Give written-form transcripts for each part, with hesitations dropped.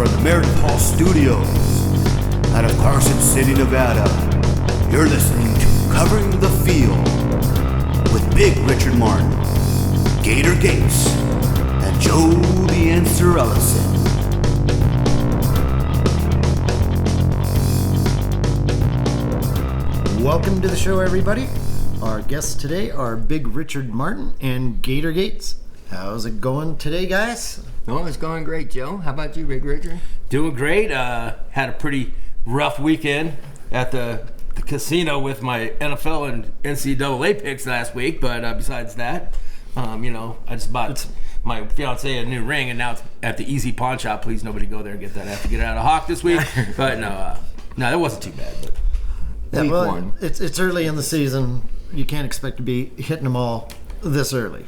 from the Meredith Hall Studios out of Carson City, Nevada. You're listening to Covering the Field with Big Richard Martin, Gator Gates, and Joe the Answer Ellison. Welcome to the show, everybody. Our guests today are Big Richard Martin and Gator Gates. How's it going today, guys? Oh, it's going great, Joe. How about you, Big Richard? Doing great. Had a pretty rough weekend at the casino with my NFL and NCAA picks last week, but besides that, I just bought my fiance a new ring, and now it's at the Easy Pawn Shop. Please, nobody go there and get that. I have to get it out of Hawk this week, but no, that wasn't too bad. But week one. It's early in the season. You can't expect to be hitting them all this early.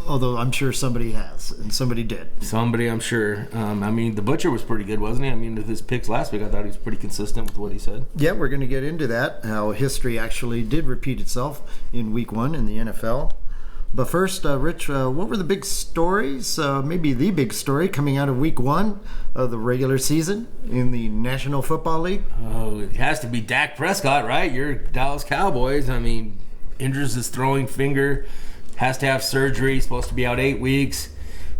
Although I'm sure somebody has, and somebody did. Somebody, I'm sure. The Butcher was pretty good, wasn't he? With his picks last week, I thought he was pretty consistent with what he said. Yeah, we're going to get into that, how history actually did repeat itself in week one in the NFL. But first, Rich, what were the big stories, maybe the big story coming out of week one of the regular season in the National Football League? Oh, it has to be Dak Prescott, right? You're Dallas Cowboys. Injures his throwing finger, has to have surgery, supposed to be out 8 weeks.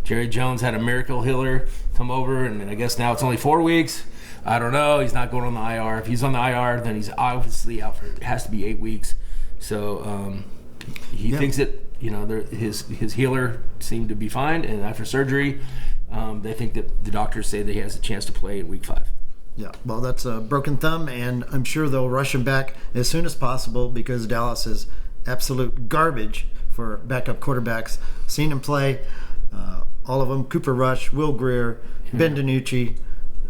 Jerry Jones had a miracle healer come over, and I guess now it's only 4 weeks. I don't know. He's not going on the IR. If he's on the IR, then he's obviously out for it has to be 8 weeks. So he thinks that his healer seemed to be fine, and after surgery, they think that the doctors say that he has a chance to play in week 5. Yeah, well, that's a broken thumb, and I'm sure they'll rush him back as soon as possible because Dallas is absolute garbage for backup quarterbacks. Seen him play, all of them, Cooper Rush, Will Greer, Ben DiNucci,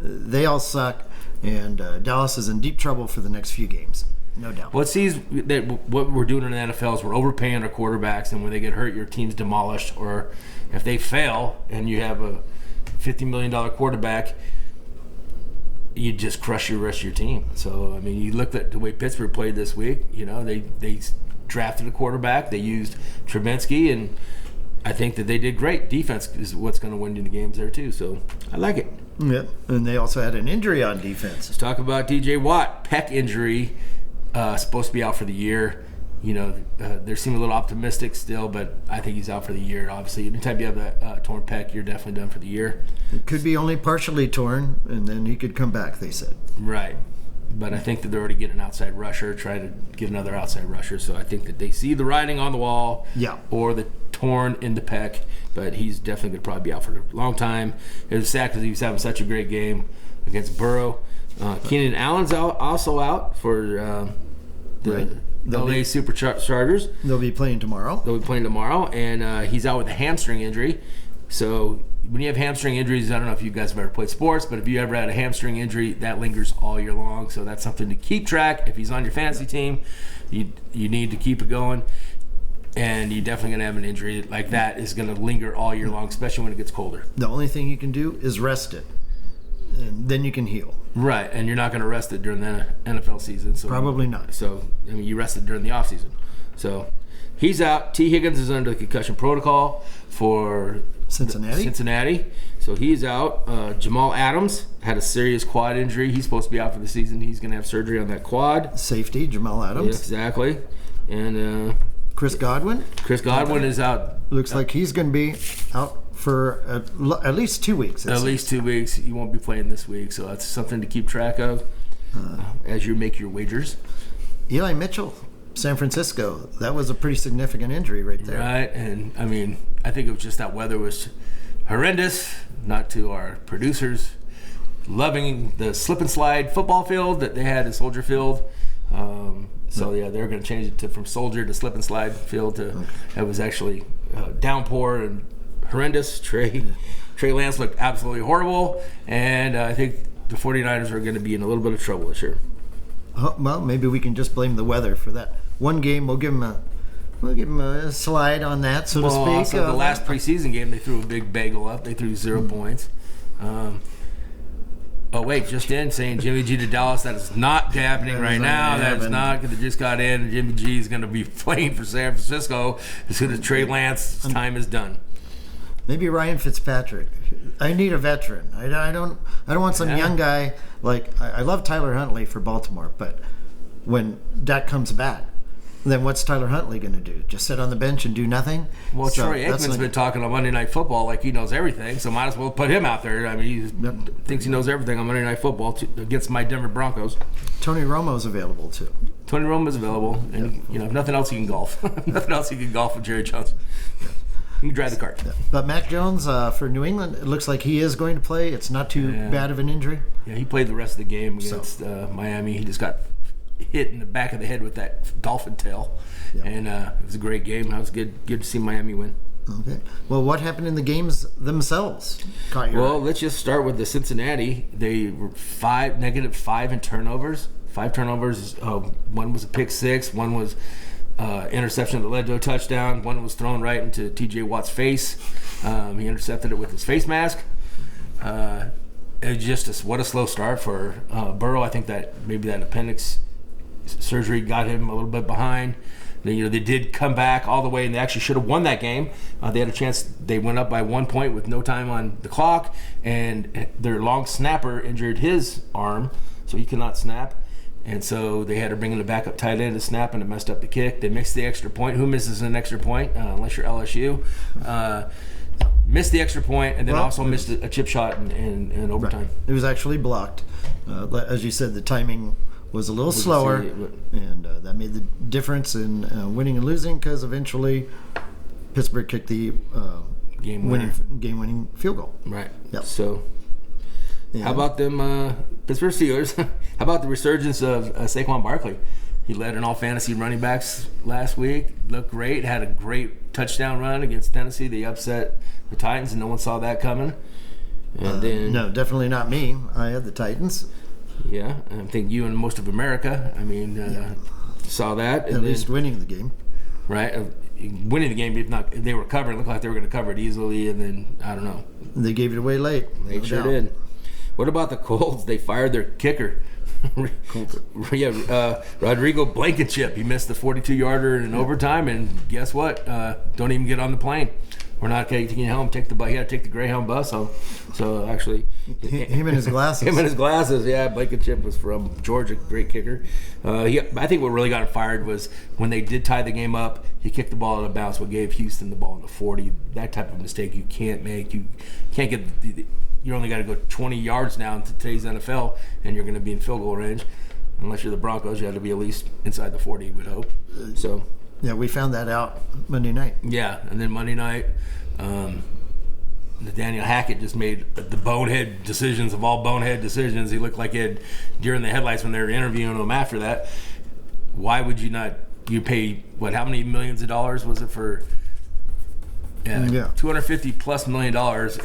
they all suck, and Dallas is in deep trouble for the next few games, no doubt. Well, it seems that what we're doing in the NFL is we're overpaying our quarterbacks, and when they get hurt, your team's demolished, or if they fail and you have a $50 million quarterback, you just crush the rest of your team. So, you looked at the way Pittsburgh played this week. They drafted a quarterback. They used Trubinsky, and I think that they did great. Defense is what's going to win you the games there, too. So, I like it. Yeah, and they also had an injury on defense. Let's talk about DJ Watt. Pec injury, supposed to be out for the year. They seem a little optimistic still, but I think he's out for the year. Obviously, anytime you have that torn pec, you're definitely done for the year. It could be only partially torn, and then he could come back, they said. Right. But I think that they're already getting an outside rusher, trying to get another outside rusher. So I think that they see the writing on the wall, or the torn in the pec. But he's definitely going to probably be out for a long time. It was sad because he was having such a great game against Burrow. Keenan Allen's also out for the LA Superchargers. They'll be playing tomorrow. And he's out with a hamstring injury. So when you have hamstring injuries, I don't know if you guys have ever played sports, but if you ever had a hamstring injury, that lingers all year long. So that's something to keep track. If he's on your fantasy team, you need to keep it going. And you're definitely going to have an injury like that is going to linger all year long, especially when it gets colder. The only thing you can do is rest it, and then you can heal. Right, and you're not going to rest it during the NFL season. So probably not. So, you rest it during the offseason. So he's out. T. Higgins is under the concussion protocol for Cincinnati. So he's out. Jamal Adams had a serious quad injury. He's supposed to be out for the season. He's going to have surgery on that quad. Safety, Jamal Adams. Yeah, exactly. And Chris Godwin. Is out. Looks like he's going to be out for at least 2 weeks. At least 2 weeks. He won't be playing this week, so that's something to keep track of as you make your wagers. Eli Mitchell, San Francisco. That was a pretty significant injury right there. Right, and I think it was just that weather was horrendous. Not to our producers loving the slip and slide football field that they had at Soldier Field. They're going to change it from Soldier to slip and slide field to. It was actually downpour and horrendous. Trey Lance looked absolutely horrible, and I think the 49ers are going to be in a little bit of trouble this year. Well, maybe we can just blame the weather for that. One game, we'll give them a slide on that, so to speak. Also, the last preseason game, they threw a big bagel up. They threw 0 points. Just in, saying Jimmy G to Dallas. That is not happening right now. That's not. They just got in. Jimmy G is going to be playing for San Francisco as soon as Trey Lance's time is done. Maybe Ryan Fitzpatrick. I need a veteran. I don't want some young guy. Like, I love Tyler Huntley for Baltimore, but when Dak comes back, then what's Tyler Huntley going to do? Just sit on the bench and do nothing? Well, Troy Aikman's been talking on Monday Night Football like he knows everything, so might as well put him out there. I mean, he thinks he knows everything on Monday Night Football against my Denver Broncos. Tony Romo's available, too. Tony Romo's available, and if nothing else, he can golf. Nothing else, he can golf with Jerry Jones. You can drive the cart. But Mac Jones, for New England, it looks like he is going to play. It's not too bad of an injury. Yeah, he played the rest of the game against Miami. He just got hit in the back of the head with that dolphin tail. Yep. And it was a great game. It was good to see Miami win. Okay. Well, what happened in the games themselves? Let's just start with the Cincinnati. They were -5 in turnovers. 5 turnovers. One was a pick six. One was interception that led to a touchdown. One was thrown right into T.J. Watt's face. He intercepted it with his face mask. It just what a slow start for Burrow. I think that maybe that appendix surgery got him a little bit behind. They did come back all the way, and they actually should have won that game. They had a chance. They went up by 1 point with no time on the clock, and their long snapper injured his arm, so he could not snap. And so they had to bring in the backup tight end to snap, and it messed up the kick. They missed the extra point. Who misses an extra point unless you're LSU? Missed the extra point, and then also missed a chip shot in overtime. Right. It was actually blocked. As you said, the timing was a little slower, and that made the difference in winning and losing, because eventually Pittsburgh kicked the game-winning field goal. Right. Yep. So how about them Pittsburgh Steelers? How about the resurgence of Saquon Barkley? He led in all fantasy running backs last week. Looked great. Had a great touchdown run against Tennessee. They upset the Titans, and no one saw that coming. And then no, definitely not me. I had the Titans. Yeah, I think you and most of America. I mean, saw that. At least winning the game. Right. Winning the game, if they were covering. It looked like they were going to cover it easily, and then, I don't know. They gave it away late. They sure did. What about the Colts? They fired their kicker. Rodrigo Blankenship. He missed the 42-yarder in overtime, and guess what? Don't even get on the plane. We're not taking him home. He had to take the Greyhound bus home. So actually, him and his glasses. Yeah, Blankenship was from Georgia, great kicker. I think what really got him fired was when they did tie the game up. He kicked the ball out of bounds, what gave Houston the ball in the 40. That type of mistake you can't make. You can't get. You only got to go 20 yards now in today's NFL, and you're going to be in field goal range. Unless you're the Broncos, you have to be at least inside the 40. You would hope. So. Yeah, we found that out Monday night. Yeah, and then Monday night, Nathaniel Hackett just made the bonehead decisions of all bonehead decisions. He looked like he had deer in the headlights when they were interviewing him after that. Why would you not? You pay how many millions of dollars was it for? Yeah. $250+ million,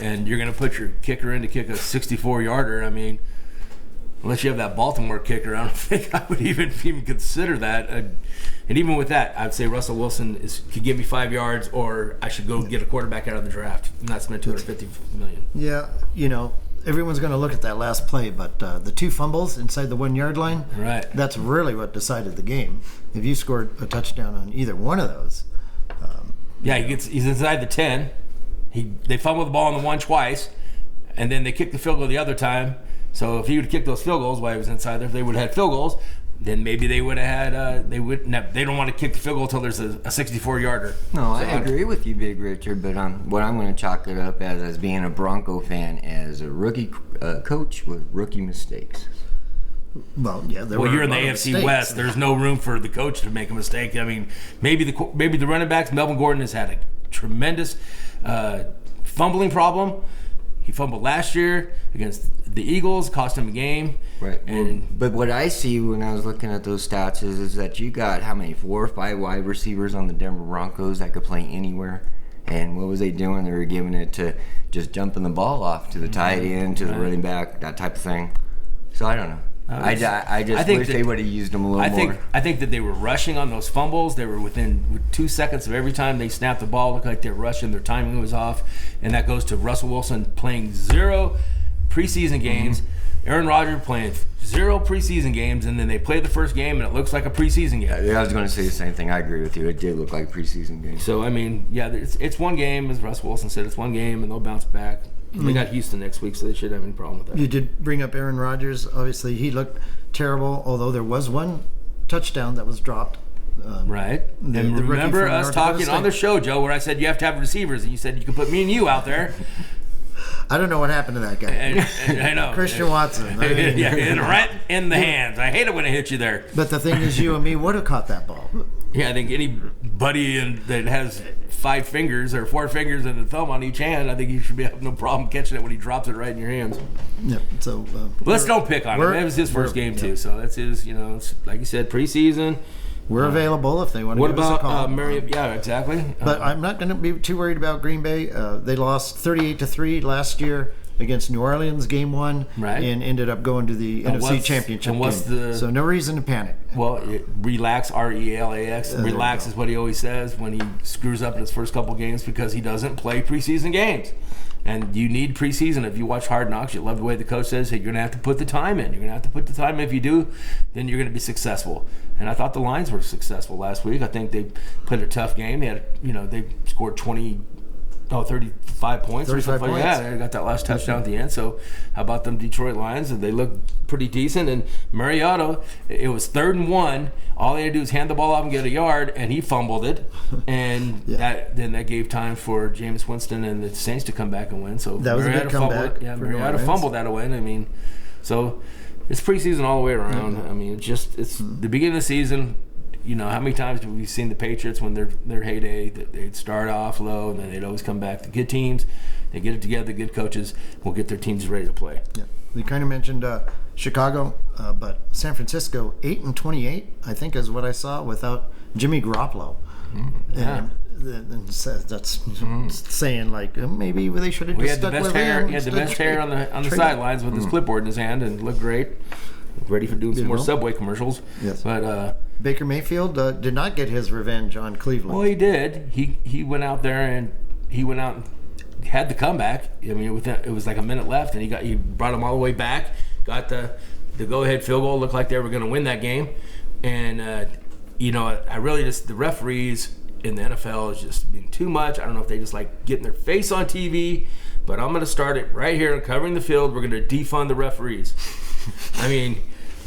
and you're going to put your kicker in to kick a 64-yarder. I mean, unless you have that Baltimore kicker, I don't think I would even consider that. And even with that, I'd say Russell Wilson could give me 5 yards, or I should go get a quarterback out of the draft and not spend $250 million. Yeah, everyone's going to look at that last play, but the 2 fumbles inside the 1-yard line, right? That's really what decided the game. If you scored a touchdown on either one of those. He's inside the 10. They fumbled the ball on the 1 twice, and then they kicked the field goal the other time. So if he would have kicked those field goals while he was inside there, if they would have had field goals, then maybe they would have had. They don't want to kick the field goal until there's a 64-yarder. No, I agree with you, Big Richard. But what I'm going to chalk it up as being a Bronco fan, as a rookie coach with rookie mistakes. Well, yeah. You're in the AFC West. There's no room for the coach to make a mistake. I mean, maybe the running backs. Melvin Gordon has had a tremendous fumbling problem. He fumbled last year against the Eagles, cost him a game. Right. But what I see when I was looking at those stats is that you got how many 4 or 5 wide receivers on the Denver Broncos that could play anywhere. And what was they doing? They were giving it to just jumping the ball off to the tight end, to the running back, that type of thing. So I don't know. I just wish they would have used them a little more. I think that they were rushing on those fumbles. They were within 2 seconds of every time they snapped the ball. It looked like they were rushing. Their timing was off. And that goes to Russell Wilson playing 0 preseason games. Aaron Rodgers playing 0 preseason games, and then they play the first game, and it looks like a preseason game. Yeah, I was going to say the same thing. I agree with you. It did look like a preseason game. So, I mean, yeah, it's one game, as Russ Wilson said. It's one game, and they'll bounce back. They got Houston next week, so they shouldn't have any problem with that. You did bring up Aaron Rodgers. Obviously, he looked terrible, although there was one touchdown that was dropped. Right. And remember us talking on the show, Joe, where I said you have to have receivers, and you said you can put me and you out there. I don't know what happened to that guy. And I know. Christian Watson. I mean, yeah, and right in the hands. I hate it when it hits you there. But the thing is, you and me would have caught that ball. Yeah, I think anybody that has 5 fingers or 4 fingers and a thumb on each hand, I think you should have no problem catching it when he drops it right in your hands. Yeah. So let's don't pick on him. It was his first game too, so that's his. It's, like you said, preseason. We're available if they want to What give us a call. about Marriott? Yeah, exactly. But I'm not going to be too worried about Green Bay. They lost 38-3 last year against New Orleans, game 1, right, and ended up going to the NFC Championship game. So no reason to panic. Well, relax, RELAX. Relax is what he always says when he screws up in his first couple games because he doesn't play preseason games. And you need preseason. If you watch Hard Knocks, you love the way the coach says, hey, you're going to have to put the time in. You're going to have to put the time in. If you do, then you're going to be successful. And I thought the Lions were successful last week. I think they played a tough game. They had, they scored 35 points. 35 points. Yeah, they got that last touchdown at the end. So how about them Detroit Lions? They look pretty decent. And Mariota, it was 3rd and 1. All they had to do was hand the ball off and get a yard, and he fumbled it. And that gave time for Jameis Winston and the Saints to come back and win. So that was Mariota a big comeback. Mariota fumbled that away. I mean, so it's preseason all the way around. I mean, it's the beginning of the season. How many times have we seen the Patriots when their heyday, that they'd start off low and then they'd always come back. The good teams, they get it together. The good coaches will get their teams ready to play. Yeah, we kind of mentioned Chicago, but San Francisco 8-28, I think, is what I saw without Jimmy Garoppolo. Yeah. And that's saying like maybe they should have just stuck with him. He had the best hair on the sidelines with his clipboard in his hand and looked great. Ready for doing some more Subway commercials. Yes. But Baker Mayfield did not get his revenge on Cleveland. Well, he did. He went out there and had the comeback. I mean, it was like a minute left, and he brought him all the way back. Got the go-ahead field goal. Looked like they were going to win that game. And I really the referees in the NFL is just being too much. I don't know if they just like getting their face on TV, but I'm going to start it right here and covering the field. We're going to defund the referees. I mean,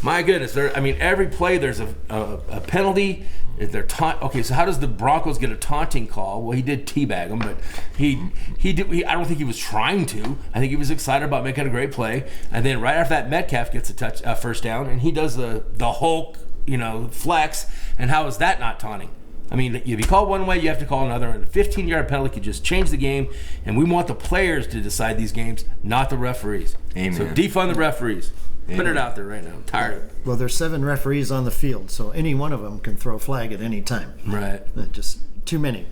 my goodness. Every play there's a penalty. They're okay, so how does the Broncos get a taunting call? Well, he did teabag him, but I don't think he was trying to. I think he was excited about making a great play. And then right after that, Metcalf gets a first down, and he does the Hulk, flex. And how is that not taunting? I mean, if you call one way, you have to call another. And a 15-yard penalty could just change the game. And we want the players to decide these games, not the referees. Amen. So defund the referees. Put it out there right now. I'm tired of it. Well, there's 7 referees on the field, so any one of them can throw a flag at any time. Right. Just too many.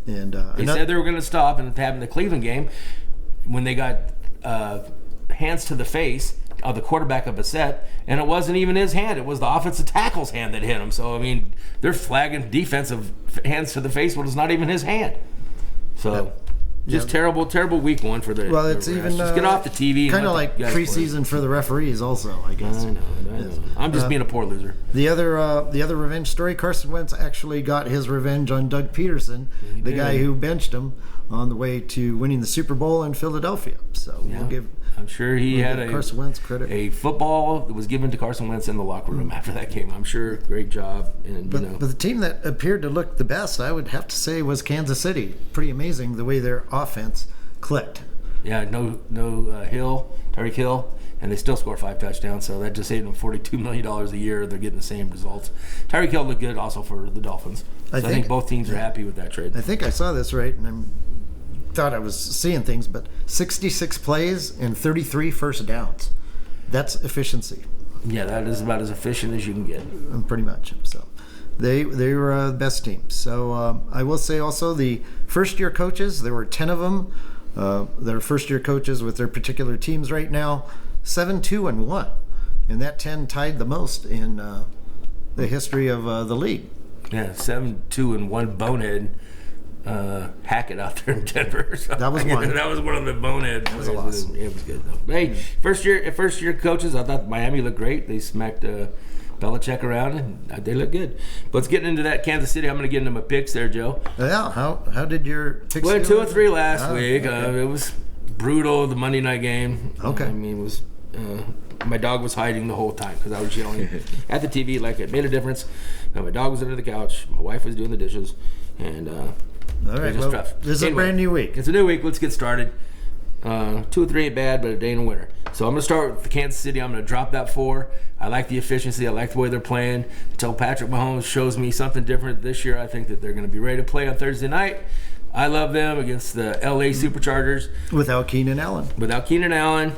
And they said they were going to stop, and it happened in the Cleveland game when they got hands to the face of the quarterback of Bissett, and it wasn't even his hand. It was the offensive tackle's hand that hit him. So, I mean, they're flagging defensive hands to the face when it's not even his hand. So... Just terrible week 1 for the. Well, it's the even just get off the TV. Kind of like preseason for the referees, also. I guess. I know. I'm just being a poor loser. The other revenge story: Carson Wentz actually got his revenge on Doug Peterson, the guy who benched him on the way to winning the Super Bowl in Philadelphia. So we'll give. I'm sure he had Carson Wentz credit. A football that was given to Carson Wentz in the locker room after that game. I'm sure, great job. And but the team that appeared to look the best, I would have to say, was Kansas City. Pretty amazing the way their offense clicked. Yeah, no Tyreek Hill, and they still score 5 touchdowns. So that just saved them $42 million a year. They're getting the same results. Tyreek Hill looked good also for the Dolphins. So I think both teams are happy with that trade. I think I saw this right, and thought I was seeing things, but 66 plays and 33 first downs. That's efficiency. Yeah, that is about as efficient as you can get. Pretty much. So they were the best team. So I will say also the first-year coaches, there were 10 of them. They're first-year coaches with their particular teams right now, 7-2-1. And that 10 tied the most in the history of the league. Yeah, 7-2-1 bonehead. Hackett out there in Denver. So That was one. That was one of the bonehead. That was a loss. It was good though. Hey, first year coaches, I thought Miami looked great. They smacked Belichick around, and they look good. But let's get into that Kansas City. I'm going to get into my picks there, Joe. Yeah, how did your picks Went go? 2-3 last week. Okay. It was brutal, the Monday night game. Okay. I mean, it was my dog was hiding the whole time because I was yelling at the TV like it made a difference. My dog was under the couch. My wife was doing the dishes, and All right, it was well, tough. this is a brand new week. It's a new week. Let's get started. 2-3 ain't bad, but a day in the winter. So I'm going to start with the Kansas City. I'm going to drop that 4. I like the efficiency. I like the way they're playing. Until Patrick Mahomes shows me something different this year, I think that they're going to be ready to play on Thursday night. I love them against the LA Superchargers. Without Keenan Allen. Without Keenan Allen.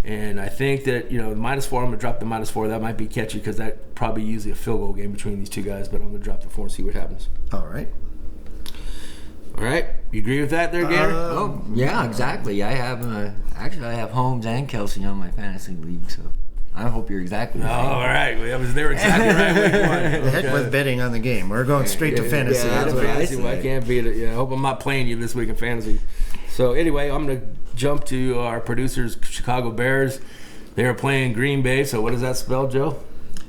And I think that, -4, I'm going to drop the -4. That might be catchy because that probably usually a field goal game between these two guys. But I'm going to drop the 4 and see what happens. All right. All right. You agree with that there, Gator? Oh, yeah, exactly. I have Holmes and Kelsey on my fantasy league, so I hope you're exactly right. All right. They were exactly right. Week one. The heck with betting on the game. We're going straight to fantasy. yeah, That's that's what right. I Fantasy, well, I can't beat it. Yeah, I hope I'm not playing you this week in fantasy. So anyway, I'm going to jump to our producers, Chicago Bears. They are playing Green Bay. So what does that spell, Joe?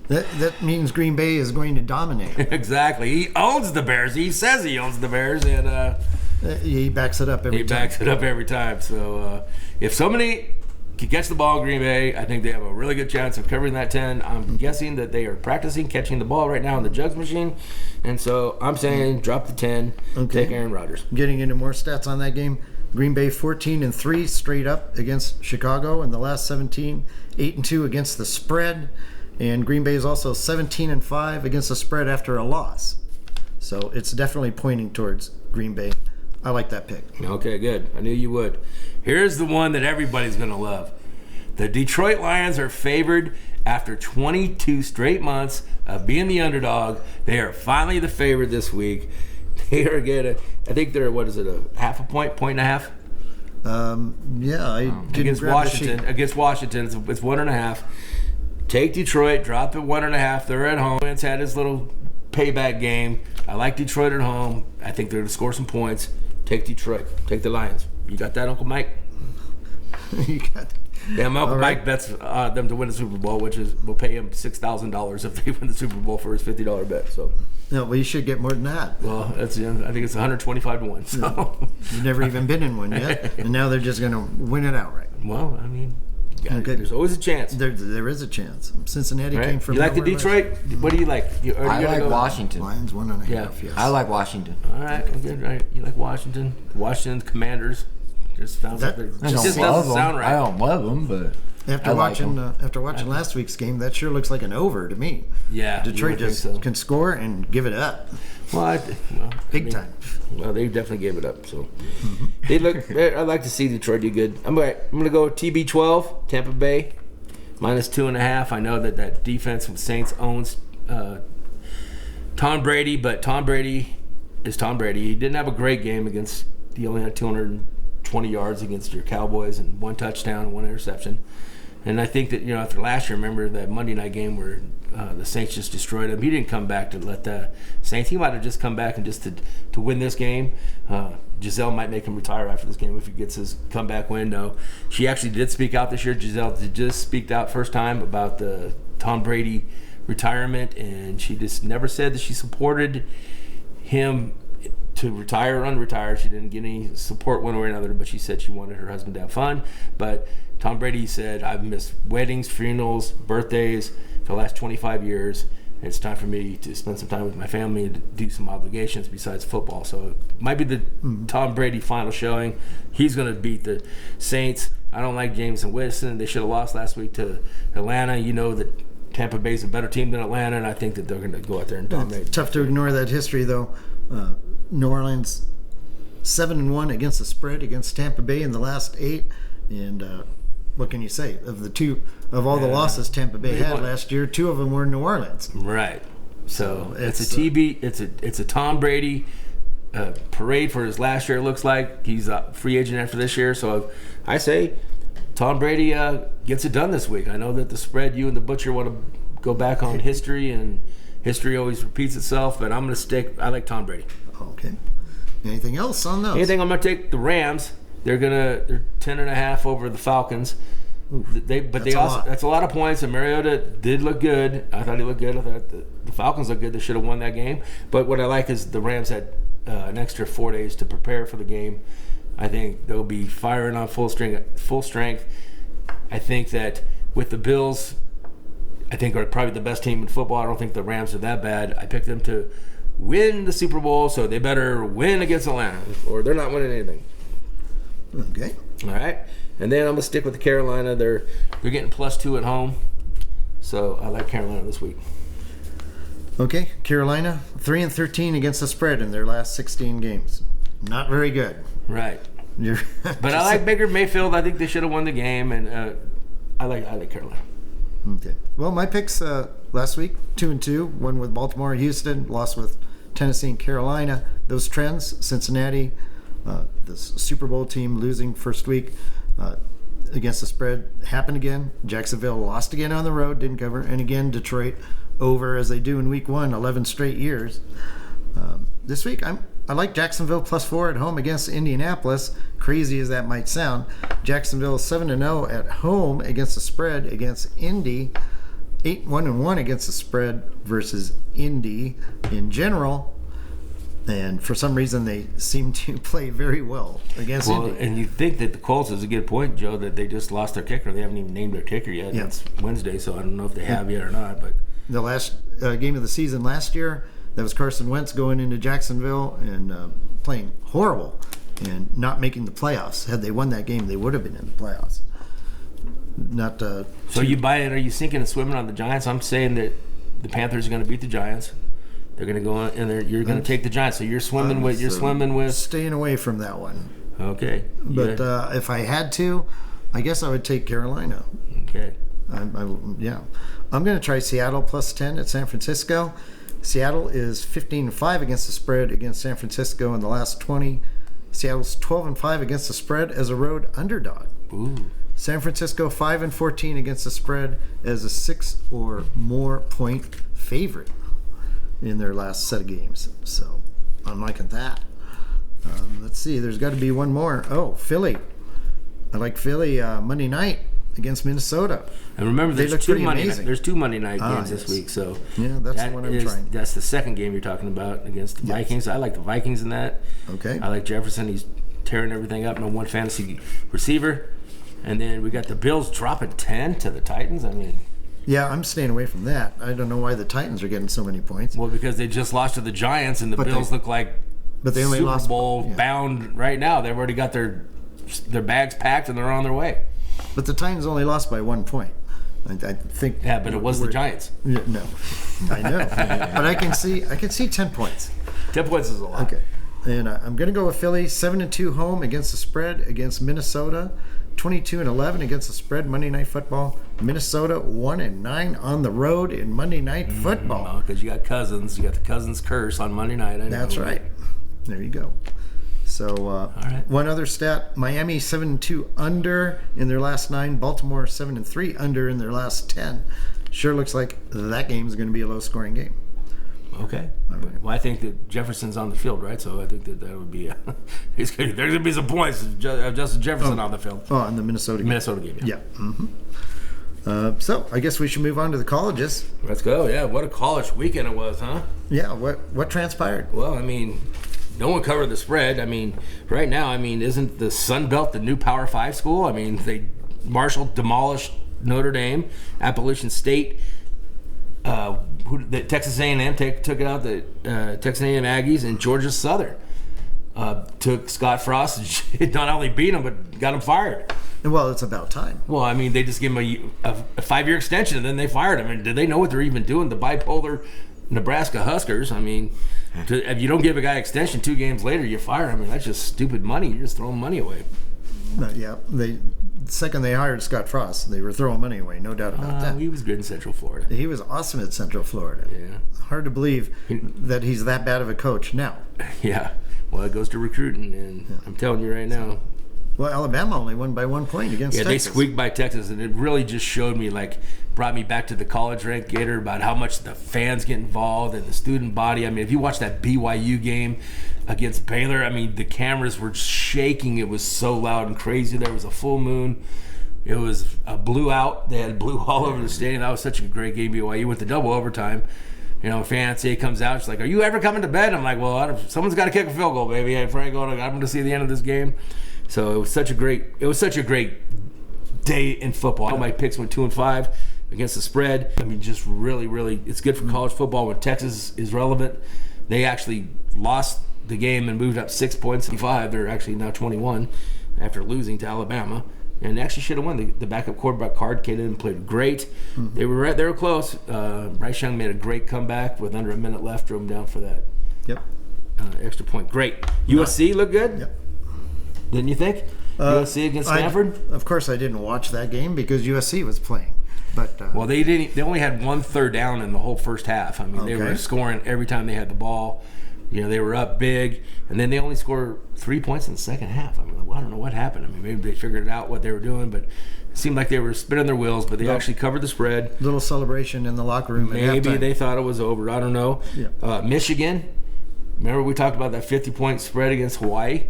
That means Green Bay is going to dominate. Exactly. He owns the Bears. He says he owns the Bears, and He backs it up every time. he backs it up every time. So if somebody can catch the ball in Green Bay, I think they have a really good chance of covering that 10. I'm guessing that they are practicing catching the ball right now in the jugs machine. And so I'm saying drop the 10, take Aaron Rodgers. Getting into more stats on that game. Green Bay 14-3 straight up against Chicago in the last 17, 8-2 against the spread, and Green Bay is also 17-5 against the spread after a loss. So it's definitely pointing towards Green Bay. I like that pick. Okay, good. I knew you would. Here's the one that everybody's going to love. The Detroit Lions are favored after 22 straight months of being the underdog. They are finally the favorite this week. They are getting, I think they're, what is it, a half a point, point and a half? Yeah, I didn't Against grab Washington. the sheet. Against Washington, it's 1.5. Take Detroit, drop it 1.5. They're at home. It's had his little payback game. I like Detroit at home. I think they're going to score some points. Take Detroit. Take the Lions. You got that, Uncle Mike? You got Yeah, my Uncle All right. Mike bets them to win the Super Bowl, which is we'll pay him $6,000 if they win the Super Bowl for his $50 bet. So, No, well, you should get more than that. well, that's I think it's 125 to 1. So, You've never even been in one yet, and now they're just going to win it outright. well, I mean, Okay. there's always a chance. There is a chance. Cincinnati Right? came from You like the nowhere last- Detroit? What do you like? Are you I gonna like go? Washington. Lions 1.5. Yeah. Yes. I like Washington. All right, good. Right, you like Washington? Washington Commanders. Just sounds That- like I it don't just love doesn't them. sound right. I don't love them, but After I like watching them. last week's game, that sure looks like an over to me. Yeah, you Detroit would think just so. can score and give it up, Well, big time. Well, they definitely gave it up. So they look. I'd like to see Detroit do good. I'm gonna go TB12, Tampa Bay, -2.5. I know that defense with Saints owns Tom Brady, but Tom Brady is Tom Brady. He didn't have a great game against. He only had 220 yards against your Cowboys and 1 touchdown and 1 interception. And I think that, after last year, remember that Monday night game where the Saints just destroyed him. He didn't come back to let the Saints. He might have just come back and just to win this game. Giselle might make him retire after this game if he gets his comeback win. No, she actually did speak out this year. Giselle just speak out first time about the Tom Brady retirement, and she just never said that she supported him to retire or unretire. She didn't get any support one way or another, but she said she wanted her husband to have fun. But Tom Brady said, I've missed weddings, funerals, birthdays for the last 25 years. And it's time for me to spend some time with my family and to do some obligations besides football. So it might be the Tom Brady final showing. He's going to beat the Saints. I don't like Jameson Winston. They should have lost last week to Atlanta. You know that Tampa Bay's a better team than Atlanta, and I think that they're going to go out there and dominate. It's tough to ignore that history, though. New Orleans 7-1 against the spread against Tampa Bay in the last 8, and what can you say of all the losses Tampa Bay had last year? 2 of them were in New Orleans. Right. So it's a it's, TB. It's a Tom Brady parade for his last year. It looks like he's a free agent after this year. So I say Tom Brady gets it done this week. I know that the spread, you and the Butcher want to go back on history, and history always repeats itself. But I'm going to stick. I like Tom Brady. Okay. Anything else on those? Anything? I'm going to take the Rams. They're 10.5 over the Falcons. That's a lot of points. And Mariota did look good. I thought he looked good. I thought the Falcons looked good. They should have won that game. But what I like is the Rams had an extra 4 days to prepare for the game. I think they'll be firing on full strength. I think that with the Bills, I think are probably the best team in football. I don't think the Rams are that bad. I picked them to win the Super Bowl, so they better win against Atlanta, or they're not winning anything. Okay. All right. And then I'm gonna stick with the Carolina. They're getting +2 at home, so I like Carolina this week. Okay, Carolina 3-13 against the spread in their last 16 games. Not very good. Right. But I like Baker Mayfield. I think they should have won the game, and I like Carolina. Okay. Well, my picks last week 2-2, one with Baltimore, Houston, lost with Tennessee and Carolina. Those trends: Cincinnati, the Super Bowl team losing first week against the spread, happened again. Jacksonville lost again on the road, didn't cover, and again Detroit over as they do in week 1, 11 straight years. This week I like Jacksonville +4 at home against Indianapolis. Crazy as that might sound, Jacksonville 7-0 at home against the spread against Indy. 8-1-1 against the spread versus Indy in general. And for some reason, they seem to play very well against Indy. And you think that the Colts is a good point, Joe, that they just lost their kicker. They haven't even named their kicker yet. Yeah. It's Wednesday, so I don't know if they have yet or not. But the last game of the season last year, that was Carson Wentz going into Jacksonville and playing horrible and not making the playoffs. Had they won that game, they would have been in the playoffs. So you buy it? Are you sinking and swimming on the Giants? I'm saying that the Panthers are going to beat the Giants. They're going to go in there. You're going to take the Giants. So you're swimming with. Staying away from that one. Okay. But if I had to, I guess I would take Carolina. Okay. I'm going to try Seattle +10 at San Francisco. Seattle is 15-5 against the spread against San Francisco in the last 20. Seattle's 12-5 against the spread as a road underdog. Ooh. San Francisco 5-14 against the spread as a 6 or more point favorite in their last set of games. So I'm liking that. Let's see. There's got to be one more. Oh, Philly. I like Philly Monday night against Minnesota. And remember, there's two Monday night games this week. So yeah, that's the one I'm trying. That's the second game you're talking about against the Vikings. I like the Vikings in that. Okay. I like Jefferson. He's tearing everything up. No one fantasy receiver. And then we got the Bills dropping 10 to the Titans. I mean, yeah, I'm staying away from that. I don't know why the Titans are getting so many points. Well, because they just lost to the Giants, and the Bills look like they only Super Bowl bound right now. They've already got their bags packed and they're on their way. But the Titans only lost by 1 point. I think. Yeah, but it was the Giants. No, I know, but I can see 10 points. 10 points is a lot. Okay, and I'm going to go with Philly 7-2 home against the spread against Minnesota. 22-11 against the spread Monday Night Football. Minnesota 1-9 on the road in Monday Night Football. Because you got Cousins, you got the Cousins curse on Monday night. That's right. There you go. So one other stat: Miami 7-2 under in their last 9. Baltimore 7-3 under in their last 10. Sure looks like that game is going to be a low-scoring game. Okay. Right. Well, I think that Jefferson's on the field, right? So I think that would be there's going to be some points of Justin Jefferson on the field. Oh, on the Minnesota game. Yeah. Mm-hmm. So I guess we should move on to the colleges. Let's go. Yeah. What a college weekend it was, huh? Yeah. What transpired? Well, I mean, no one covered the spread. I mean, right now, isn't the Sun Belt the new Power 5 school? I mean, Marshall demolished Notre Dame, Appalachian State. Texas A&M took it out. The Texas A&M Aggies, and Georgia Southern took Scott Frost and not only beat him but got him fired. Well, it's about time. Well, I mean, they just gave him a 5-year extension and then they fired him. And did they know what they're even doing? The bipolar Nebraska Huskers. I mean, if you don't give a guy extension 2 games later, you fire him. I mean, that's just stupid money. You're just throwing money away. Yeah, the second they hired Scott Frost, they were throwing money away, no doubt about that. He was good in Central Florida. He was awesome at Central Florida. Yeah. Hard to believe that he's that bad of a coach now. Yeah. Well, it goes to recruiting, and I'm telling you right now. Well, Alabama only won by 1 point against Texas. Yeah, they squeaked by Texas, and it really just showed me, like, brought me back to the college rank, Gator, about how much the fans get involved and the student body. I mean, if you watch that BYU game against Baylor, I mean, the cameras were shaking. It was so loud and crazy. There was a full moon. It was a blue out. They had blue all over the stadium. That was such a great game. BYU went to double overtime. You know, fiance comes out. She's like, "Are you ever coming to bed?" I'm like, "Well, someone's got to kick a field goal, baby. Hey, Franco, I'm going to see the end of this game." So it was such a great day in football. All my picks went 2-5 against the spread. I mean, just really, it's good for college football when Texas is relevant. They actually lost the game and moved up 6 points. 5. They're actually now 21 after losing to Alabama. And actually should have won. The backup quarterback Card came in and played great. They were close. Bryce Young made a great comeback with under a minute left. Drove him down for that extra point. Great. USC looked good. Yep. Didn't you think? USC against Stanford. Of course, I didn't watch that game because USC was playing. But well, they didn't. They only had 1 third down in the whole first half. I mean, they were scoring every time they had the ball. You know, they were up big, and then they only scored 3 points in the second half. I mean, I don't know what happened. I mean, maybe they figured out what they were doing, but it seemed like they were spinning their wheels, but they actually covered the spread. Little celebration in the locker room. Maybe they thought it was over. I don't know. Yeah. Michigan, remember we talked about that 50-point spread against Hawaii?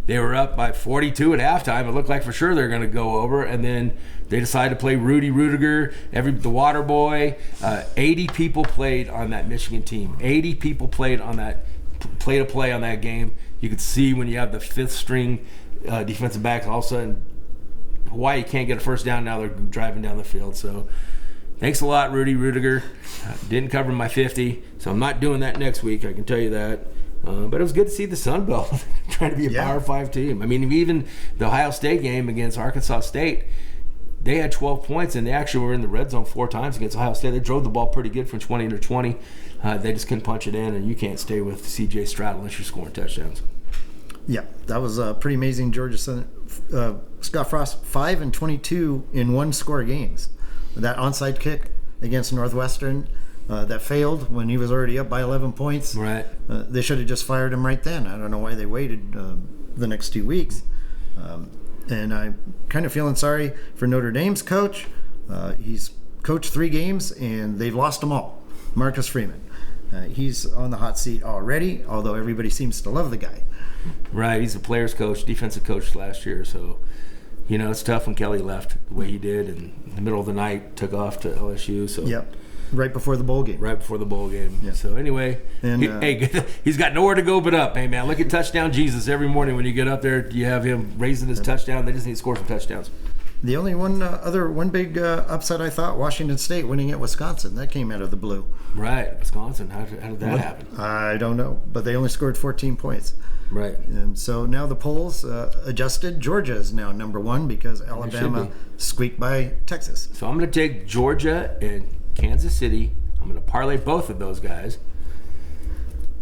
They were up by 42 at halftime. It looked like for sure they were going to go over, and then they decided to play Rudy Rudiger, the water boy. 80 people played on that Michigan team. 80 people played on that play on that game. You could see when you have the 5th string defensive backs, all of a sudden Hawaii can't get a first down. Now they're driving down the field. So thanks a lot, Rudy Rudiger. Didn't cover my 50, so I'm not doing that next week, I can tell you that. But it was good to see the Sun Belt trying to be a Power 5 team. I mean, even the Ohio State game against Arkansas State, they had 12 points, and they actually were in the red zone 4 times against Ohio State. They drove the ball pretty good from 20 to 20. They just couldn't punch it in, and you can't stay with C.J. Stroud unless you're scoring touchdowns. Yeah, that was pretty amazing. Georgia Scott Frost 5 and 22 in 1-score games. That onside kick against Northwestern that failed when he was already up by 11 points. Right. They should have just fired him right then. I don't know why they waited the next 2 weeks. And I'm kind of feeling sorry for Notre Dame's coach. He's coached 3 games, and they've lost them all. Marcus Freeman. He's on the hot seat already, although everybody seems to love the guy. Right. He's a player's coach, defensive coach last year. So, you know, it's tough when Kelly left the way he did, and in the middle of the night took off to LSU. So. Yep. Right before the bowl game. Right before the bowl game. Yeah. So anyway, and, he's got nowhere to go but up. Hey, man, look at Touchdown Jesus every morning when you get up there. You have him raising his touchdown. They just need to score some touchdowns. The only one big upset I thought, Washington State winning at Wisconsin. That came out of the blue. Right, Wisconsin. How did that happen? I don't know, but they only scored 14 points. Right. And so now the polls adjusted. Georgia is now number 1 because Alabama squeaked by Texas. So I'm going to take Georgia and Kansas City. I'm going to parlay both of those guys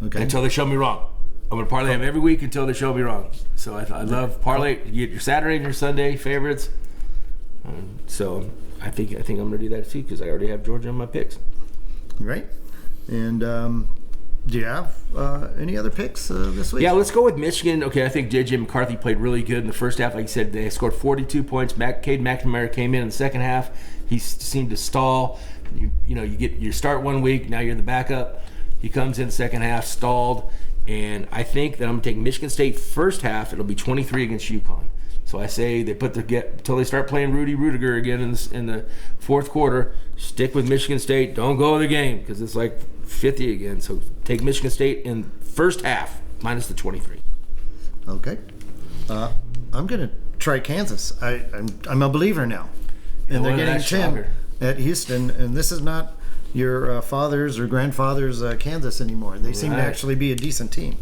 until they show me wrong. I'm going to parlay them every week until they show me wrong. So I love parlay. You get your Saturday and your Sunday favorites. So I think I'm going to do that too because I already have Georgia in my picks. Right. And do you have any other picks this week? Yeah, let's go with Michigan. Okay, I think J.J. McCarthy played really good in the first half. Like you said, they scored 42 points. Cade McNamara came in the second half. He seemed to stall. You start 1 week, now you're the backup. He comes in second half, stalled, and I think that I'm going to take Michigan State first half. It'll be 23 against UConn. So I say they until they start playing Rudy Rudiger again in the fourth quarter. Stick with Michigan State. Don't go to the game because it's like 50 again. So take Michigan State in first half minus the 23. Okay. I'm going to try Kansas. I'm a believer now, and they're getting 10 at Houston. And this is not your father's or grandfather's Kansas anymore. They seem to actually be a decent team.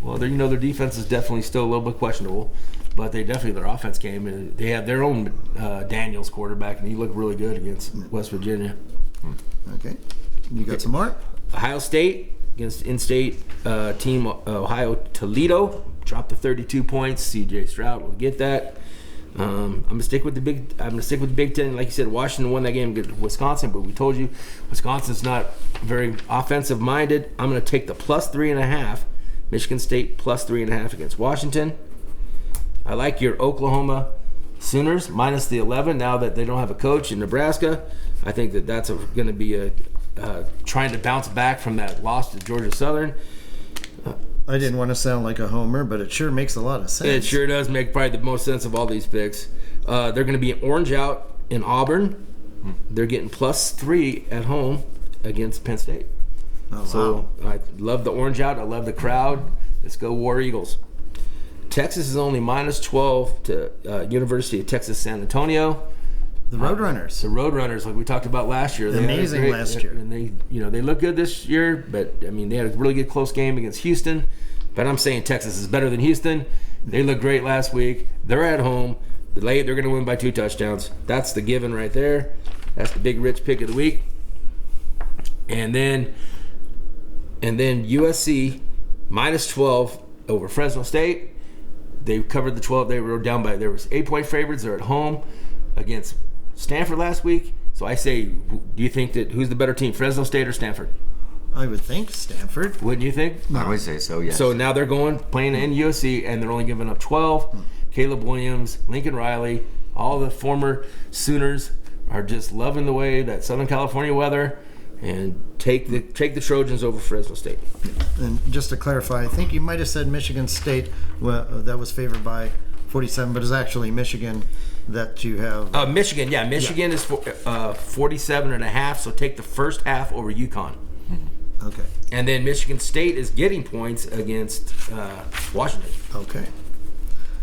Well, their defense is definitely still a little bit questionable. But their offense came, and they had their own Daniels quarterback, and he looked really good against West Virginia. Okay. You got some more? Ohio State against in-state team Ohio Toledo. Dropped to 32 points. C.J. Stroud will get that. I'm gonna stick with the Big Ten. Like you said, Washington won that game against Wisconsin, but we told you Wisconsin's not very offensive minded. I'm gonna take the plus 3.5. Michigan State plus 3.5 against Washington. I like your Oklahoma Sooners minus the 11 now that they don't have a coach in Nebraska. I think that's going to be trying to bounce back from that loss to Georgia Southern. I didn't want to sound like a homer, but it sure makes a lot of sense. It sure does make probably the most sense of all these picks. They're going to be orange out in Auburn. They're getting +3 at home against Penn State. Oh, So wow. I love the orange out. I love the crowd. Let's go War Eagles. Texas is only -12 to University of Texas San Antonio. The Roadrunners. The Roadrunners, like we talked about last year, they had a Amazing last year. and they look good this year. But I mean, they had a really good close game against Houston. But I'm saying Texas is better than Houston. They looked great last week. They're at home. They're going to win by 2 touchdowns. That's the given right there. That's the big rich pick of the week. And then USC -12 over Fresno State. They covered the 12. They were down by, there was 8-point favorites. They're at home against Stanford last week. So I say, do you think that who's the better team, Fresno State or Stanford? I would think Stanford. Wouldn't you think? I would say so, yes. So now they're playing in USC, and they're only giving up 12. Caleb Williams, Lincoln Riley, all the former Sooners are just loving the way that Southern California weather, and take the Trojans over Fresno State. And just to clarify, I think you might have said Michigan State that was favored by 47, but it's actually Michigan that you have. Michigan is 47.5. So take the first half over UConn. Okay. And then Michigan State is getting points against Washington. Okay.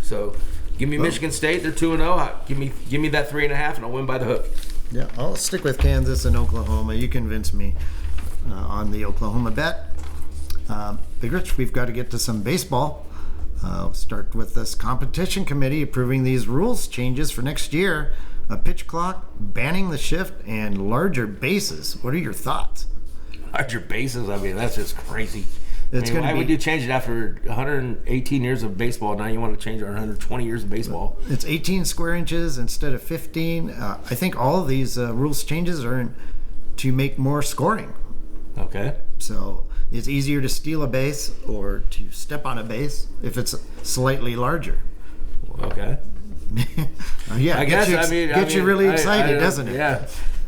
So give me Michigan State. They're 2-0. Give me that 3.5, and I'll win by the hook. Yeah, I'll stick with Kansas and Oklahoma. You convinced me on the Oklahoma bet. Big Rich, we've got to get to some baseball. We'll start with this competition committee approving these rules changes for next year. A pitch clock, banning the shift, and larger bases. What are your thoughts? Larger bases, I mean, that's just crazy. It's gonna why be- would you change it after 118 years of baseball? Now you want to change it 120 years of baseball? It's 18 square inches instead of 15. I think all of these rules changes are to make more scoring. Okay. So it's easier to steal a base or to step on a base if it's slightly larger. Okay. Yeah, I guess. gets you really excited, doesn't it? Yeah.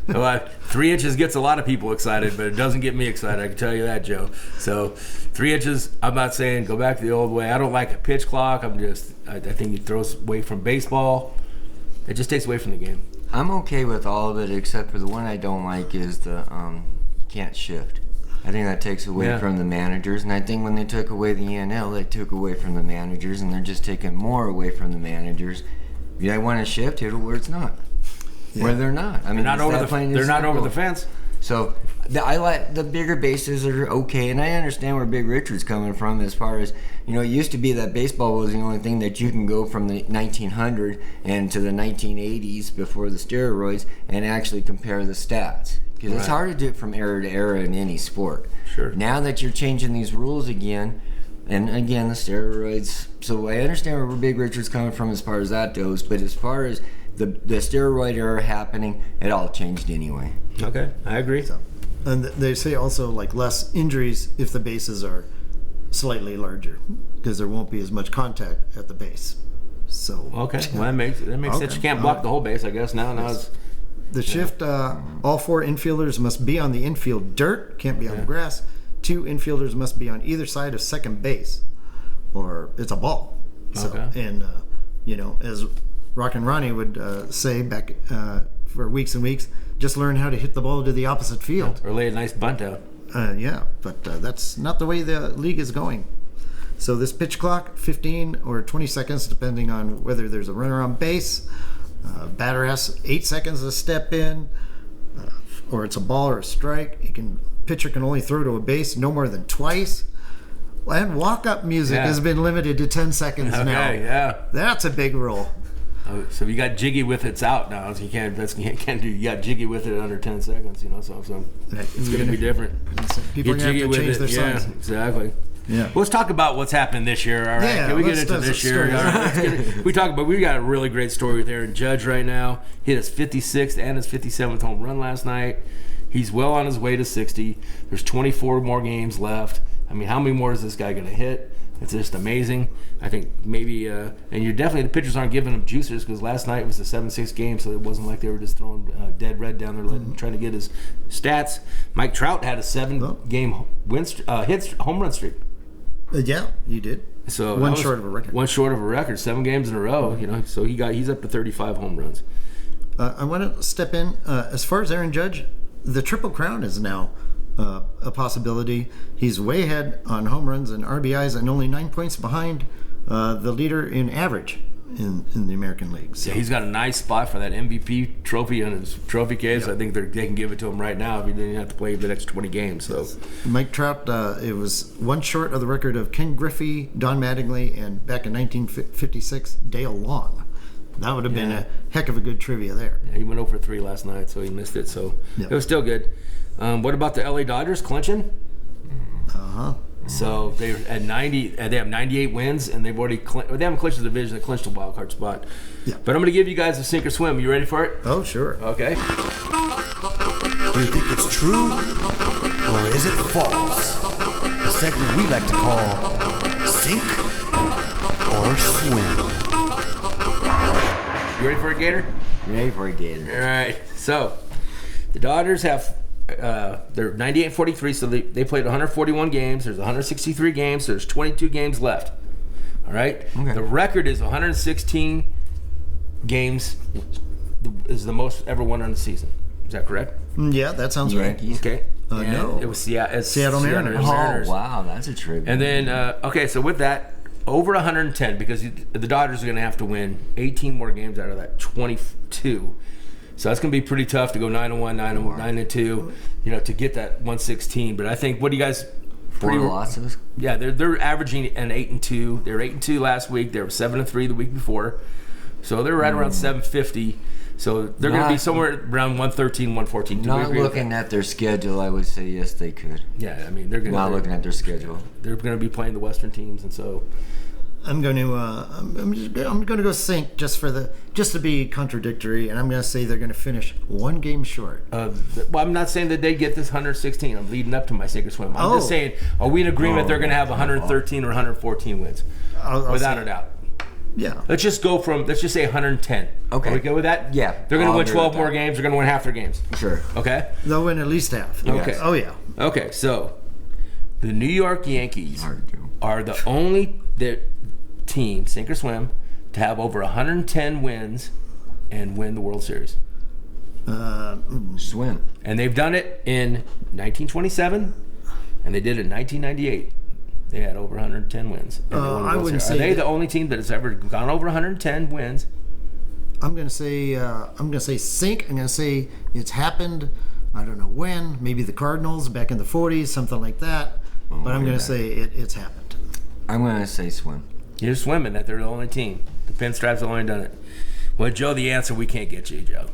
Well, 3 inches gets a lot of people excited, but it doesn't get me excited. I can tell you that, Joe. So 3 inches, I'm not saying go back to the old way. I don't like a pitch clock. I think it throws away from baseball. It just takes away from the game. I'm okay with all of it except for the one I don't like is the can't shift. I think that takes away from the managers, and I think when they took away the ENL, they took away from the managers, and they're just taking more away from the managers. If you want to shift, hit it where it's not. Yeah. Where they're not. I mean, They're not over the fence. So I like the bigger bases are okay, and I understand where Big Richard's coming from as far as, it used to be that baseball was the only thing that you can go from the 1900 and to the 1980s before the steroids and actually compare the stats. Because it's hard to do it from era to era in any sport. Sure. Now that you're changing these rules again, and again, the steroids. So I understand where Big Richard's coming from as far as that goes, but as far as the steroid era happening, it all changed anyway. Okay, I agree. And they say also like less injuries if the bases are slightly larger because there won't be as much contact at the base. So Okay, well, that makes sense. You can't block the whole base, I guess. Now it's the shift, all 4 infielders must be on the infield dirt, can't be on the grass. 2 infielders must be on either side of second base, or it's a ball. So, Okay. and, as Rock and Ronnie would say back for weeks and weeks, just learn how to hit the ball to the opposite field. or lay a nice bunt out. But that's not the way the league is going. So this pitch clock, 15 or 20 seconds, depending on whether there's a runner on base. Batter has 8 seconds to step in, or it's a ball or a strike. Pitcher can only throw to a base no more than twice. And walk-up music has been limited to 10 seconds now. Okay, yeah. That's a big rule. So if you got jiggy with it's out now. So you can't do. You got jiggy with it under 10 seconds. So it's going to be different. People are Get going to jiggy have to with change it. their Yeah, signs. exactly. Yeah. Well, let's talk about what's happened this year. All right, Yeah, can we get let's into do this some year? stories. All right, we got a really great story with Aaron Judge right now. Hit his 56th and his 57th home run last night. He's well on his way to 60. There's 24 more games left. I mean, how many more is this guy going to hit? It's just amazing. I think maybe, and you're definitely, the pitchers aren't giving him juicers, because last night was a 7-6 game, so it wasn't like they were just throwing dead red down there, trying to get his stats. Mike Trout had a 7-game home run streak. Yeah, you did. So one short of a record. One short of a record, 7 games in a row. So he's up to 35 home runs. I want to step in as far as Aaron Judge. The Triple Crown is now a possibility. He's way ahead on home runs and RBIs, and only 9 points behind the leader in average in the American League. So. Yeah, he's got a nice spot for that MVP trophy on his trophy case. Yep. I think they can give it to him right now if he didn't have to play the next 20 games. So Mike Trout, it was one short of the record of Ken Griffey, Don Mattingly, and back in 1956, Dale Long. That would have been a heck of a good trivia there. Yeah, he went 0 for 3 last night, so he missed it. So it was still good. What about the LA Dodgers clinching? So they at 90. They have 98 wins, and they've already they haven't clinched the division. They clinched the wild card spot. Yeah. But I'm going to give you guys a sink or swim. You ready for it? Oh, sure. Okay. Do you think it's true, or is it false? A segment we like to call Sink or Swim. You ready for it, Gator? Ready for it, Gator. All right. So the Dodgers have they're 98-43, so they played 141 games. There's 163 games. So there's 22 games left. All right. Okay. The record is 116 games. Is the most ever won in the season. Is that correct? Yeah, that sounds right. Okay. No. It was Seattle Mariners. Oh, wow, that's a trivia. And then, so with that, over 110, because the Dodgers are going to have to win 18 more games out of that 22. So that's going to be pretty tough to go 9-1, 9-2, to get that 116. But I think, what do you guys? 4 losses. Yeah, they're averaging an 8-2. They were 8-2 last week. They were 7-3 the week before. So they're right around 750. So they're going to be somewhere around 113, 114. Not looking at their schedule, I would say yes, they could. Yeah, I mean they're going to. Not looking at their schedule. They're going to be playing the Western teams, and so. I'm going to I'm going to go sink just to be contradictory, and I'm going to say they're going to finish 1 game short. Well, I'm not saying that they get this 116. I'm leading up to my sink or swim. I'm just saying, are we in agreement they're going to have 113 or 114 wins? I'll without a doubt. Yeah. Let's just say 110. Okay. Are we good with that? Yeah. They're going to win 12 more games. They're going to win half their games. Sure. Okay? They'll win at least half. Okay. Oh, yeah. Okay, so the New York Yankees are the only team, sink or swim, to have over 110 wins and win the World Series. Swim. And they've done it in 1927, and they did it in 1998. They had over 110 wins. I wouldn't say. Are they the only team that has ever gone over 110 wins? I'm gonna say sink. I'm gonna say it's happened. I don't know when. Maybe the Cardinals back in the 40s, something like that. But I'm gonna say it's happened. I'm gonna say swim. You're swimming that they're the only team. The Pinstripes have only done it. Well, Joe, the answer we can't get you, Joe.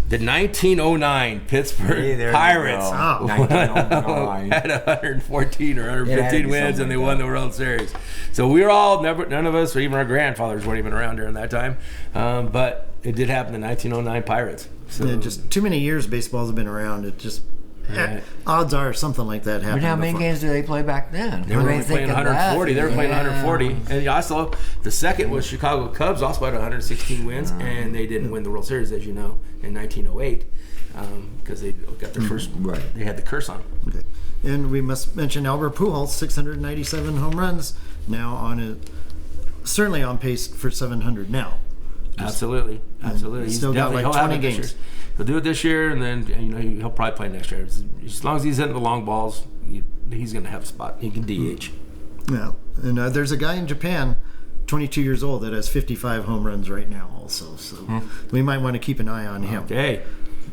The 1909 Pittsburgh Pirates 1909. had 114 or 115 wins, and they won the World Series. So we were all none of us, or even our grandfathers, weren't even around during that time. But it did happen. The 1909 Pirates. So Yeah, just too many years baseball's been around. It just odds are something like that happened. But how many games did they play back then? They were only playing 140. They were playing 140. And also, the second was Chicago Cubs, also had 116 wins, and they didn't win the World Series, as you know, in 1908, because they got their first. Right. They had the curse on them. Okay. And we must mention Albert Pujols, 697 home runs, now certainly on pace for 700 now. Absolutely. He's still got like 20 games. He'll do it this year, and then he'll probably play next year. As long as he's hitting the long balls, he's going to have a spot. He can DH. Yeah, and there's a guy in Japan, 22 years old, that has 55 home runs right now also. So we might want to keep an eye on him. Okay.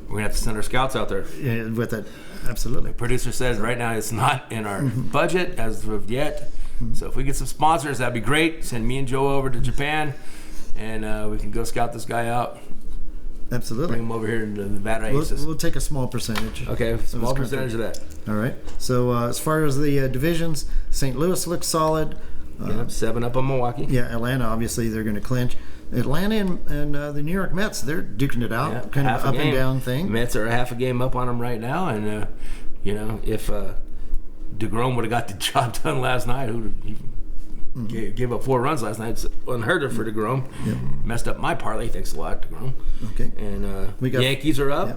We're going to have to send our scouts out there. Yeah, with it, absolutely. The producer says right now it's not in our budget as of yet. So if we get some sponsors, that'd be great. Send me and Joe over to Japan, and we can go scout this guy out. Absolutely. Bring him over here in the Nevada Aces. We'll take a small percentage. Okay, small percentage of that. All right. So as far as the divisions, St. Louis looks solid. 7 up on Milwaukee. Yeah, Atlanta, obviously, they're going to clinch. Atlanta and the New York Mets, they're duking it out. Kind of up and down thing. Mets are a half a game up on them right now. And, if DeGrom would have got the job done last night, Gave up 4 runs last night. It's unheard of for DeGrom. Messed up my parlay. Thanks a lot, DeGrom. Okay. And We got- Yankees are up. Yeah.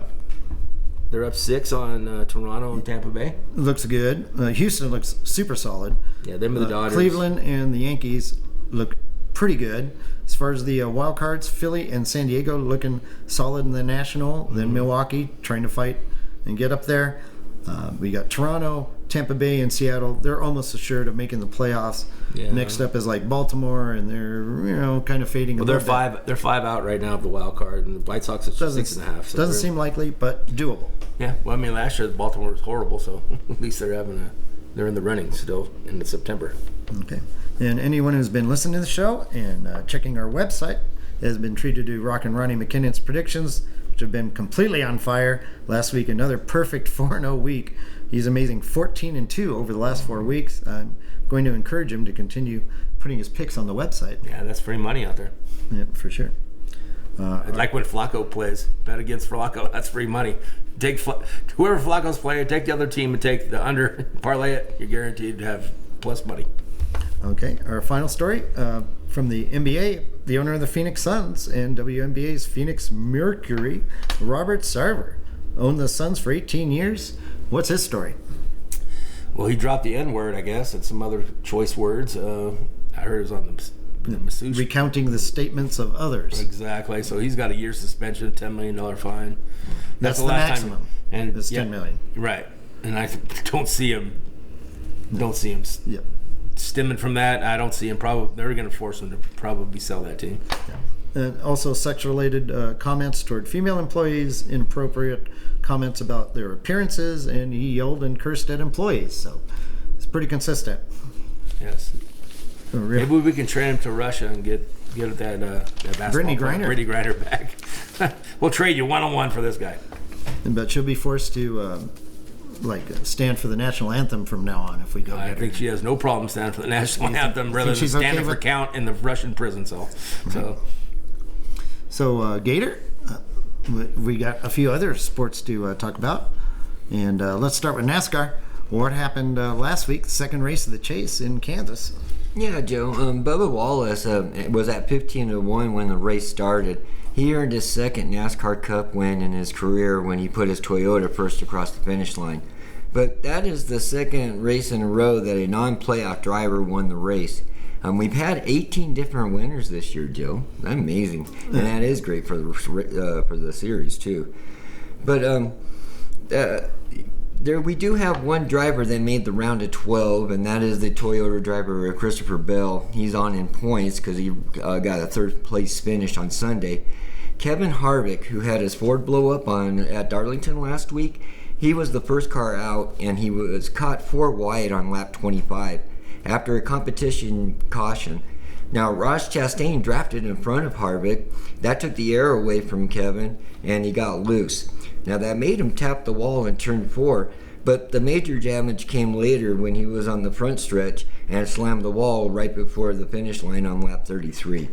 They're up 6 on Toronto and Tampa Bay. Looks good. Houston looks super solid. Yeah, them and the Dodgers. Cleveland and the Yankees look pretty good. As far as the wild cards, Philly and San Diego looking solid in the National. Then Milwaukee trying to fight and get up there. We got Toronto, Tampa Bay, and Seattle. They're almost assured of making the playoffs. Yeah. Next up is like Baltimore, and they're kind of fading. Well, a little bit. they're 5 out right now of the wild card, and the White Sox are 6.5. So doesn't seem likely, but doable. Yeah, well, I mean, last year Baltimore was horrible, so at least they're in the running still in September. Okay. And anyone who's been listening to the show and checking our website has been treated to Rock and Ronnie McKinnon's predictions, which have been completely on fire. Last week, another perfect 4-0 week. He's amazing, 14-2 over the last 4 weeks. I'm going to encourage him to continue putting his picks on the website. Yeah, that's free money out there. Yeah, for sure. Like when Flacco plays, bet against Flacco. That's free money. Take whoever Flacco's playing, take the other team and take the under, parlay it. You're guaranteed to have plus money. Okay, our final story from the NBA, the owner of the Phoenix Suns and WNBA's Phoenix Mercury, Robert Sarver, owned the Suns for 18 years. What's his story? Well, he dropped the N-word, I guess, and some other choice words. I heard it was on the masseuse. Recounting the statements of others. Exactly. So he's got a year's suspension, $10 million fine. That's the maximum. Time. And it's $10 million. Right. And I don't see him. Yep. Stemming from that, I don't see him. They're going to force him to probably sell that team. And also sex-related comments toward female employees, inappropriate comments about their appearances, and he yelled and cursed at employees. So it's pretty consistent. Yes. Maybe we can train him to Russia and get that basketball Brittany player, Griner. Brittany Griner back. We'll trade you 1-on-1 for this guy. But she'll be forced to stand for the national anthem from now on if we go. I think she has no problem standing for the national anthem rather than she's standing okay for with- count in the Russian prison cell. So Gator, we got a few other sports to talk about, and let's start with NASCAR. What happened last week? The second race of the Chase in Kansas. Yeah, Joe. Bubba Wallace was at 15-1 when the race started. He earned his second NASCAR Cup win in his career when he put his Toyota first across the finish line. But that is the second race in a row that a non-playoff driver won the race. We've had 18 different winners this year, Joe. That's amazing, and that is great for the series too. But we do have one driver that made the round of 12, and that is the Toyota driver Christopher Bell. He's on in points because he got a third place finish on Sunday. Kevin Harvick, who had his Ford blow up at Darlington last week, he was the first car out, and he was caught 4 wide on lap 25 after a competition caution. Now, Ross Chastain drafted in front of Harvick. That took the air away from Kevin, and he got loose. Now, that made him tap the wall in turn 4, but the major damage came later when he was on the front stretch and slammed the wall right before the finish line on lap 33.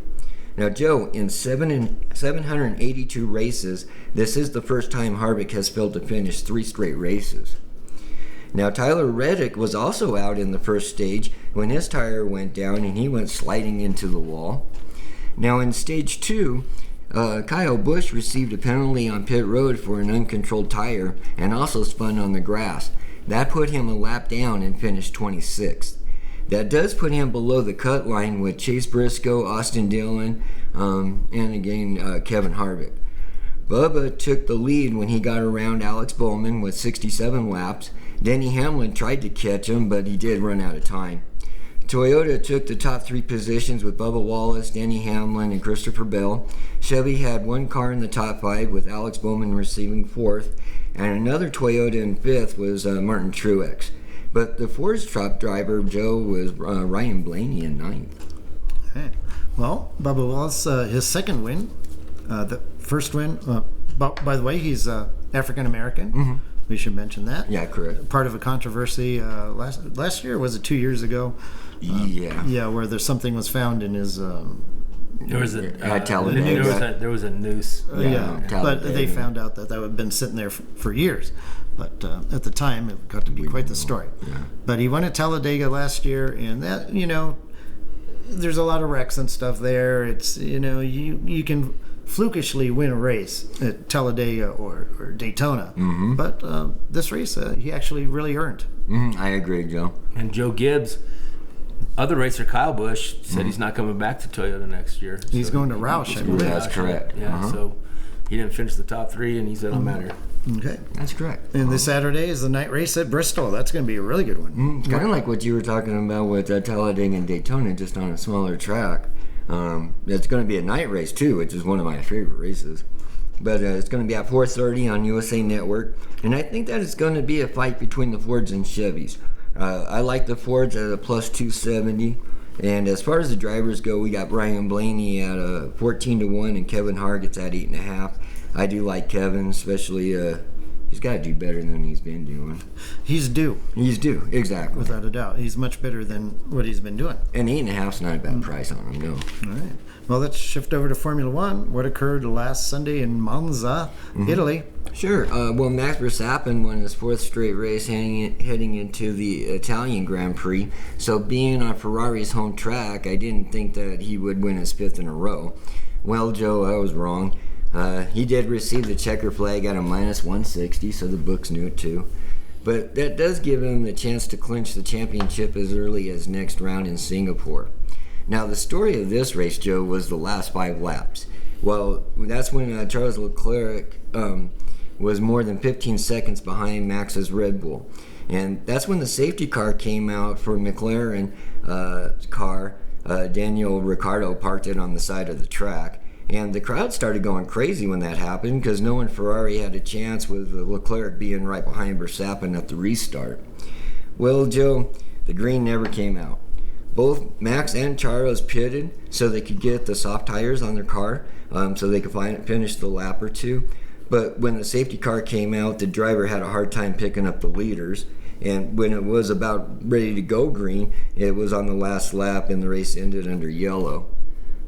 Now, Joe, in 782 races, this is the first time Harvick has failed to finish 3 straight races. Now, Tyler Reddick was also out in the first stage when his tire went down and he went sliding into the wall. Now, in stage 2, Kyle Busch received a penalty on pit road for an uncontrolled tire and also spun on the grass. That put him a lap down and finished 26th. That does put him below the cut line with Chase Briscoe, Austin Dillon, and again Kevin Harvick. Bubba took the lead when he got around Alex Bowman with 67 laps. Denny Hamlin tried to catch him, but he did run out of time. Toyota took the top 3 positions with Bubba Wallace, Denny Hamlin, and Christopher Bell. Chevy had 1 car in the top 5 with Alex Bowman receiving 4th, and another Toyota in 5th was Martin Truex. But the Ford's top driver, Joe, was Ryan Blaney in 9th. Okay. Well, Bubba Wallace, his second win. The first win, by the way, he's African American. Mm-hmm. We should mention that. Yeah, correct. Part of a controversy last year, was it 2 years ago? Yeah, where there's something was found in his. There was a Talladega. there was a noose. But Talladega. they found out that had been sitting there for years. But at the time, it got to be quite the story. Yeah. But he won at Talladega last year, and that there's a lot of wrecks and stuff there. It's, you can flukishly win a race at Talladega or Daytona. But this race, he actually really earned. I agree, Joe. And Joe Gibbs, other racer Kyle Busch, said he's not coming back to Toyota next year. He's going to Roush, I believe. That's correct. Yeah, so he didn't finish the top 3, and he said, I'm out here. Okay. That's correct. And this Saturday is the night race at Bristol. That's going to be a really good one. Kind of like what you were talking about with Talladega and Daytona, just on a smaller track. It's going to be a night race too, which is one of my favorite races. But it's going to be at 4:30 on USA Network, and I think that it's going to be a fight between the Fords and Chevys. I like the Fords at a plus 270, and as far as the drivers go, we got Brian Blaney at 14-1, and Kevin Hargit's at 8.5. I do like Kevin, especially. He's got to do better than he's been doing. He's due. He's due, exactly. Without a doubt. He's much better than what he's been doing. And 8.5's not a bad price on him, no. All right. Well, let's shift over to Formula One. What occurred last Sunday in Monza, Italy? Sure. Well, Max Verstappen won his 4th straight race heading into the Italian Grand Prix. So being on Ferrari's home track, I didn't think that he would win his 5th in a row. Well, Joe, I was wrong. He did receive the checker flag at a minus 160, so the books knew it too. But that does give him the chance to clinch the championship as early as next round in Singapore. Now, the story of this race, Joe, was the last 5 laps. Well, that's when Charles Leclerc was more than 15 seconds behind Max's Red Bull. And that's when the safety car came out for McLaren car. Daniel Ricciardo parked it on the side of the track. And the crowd started going crazy when that happened because no one Ferrari had a chance with Leclerc being right behind Verstappen at the restart. Well, Joe, the green never came out. Both Max and Charles pitted so they could get the soft tires on their car so they could finish the lap or two. But when the safety car came out, the driver had a hard time picking up the leaders. And when it was about ready to go green, it was on the last lap and the race ended under yellow.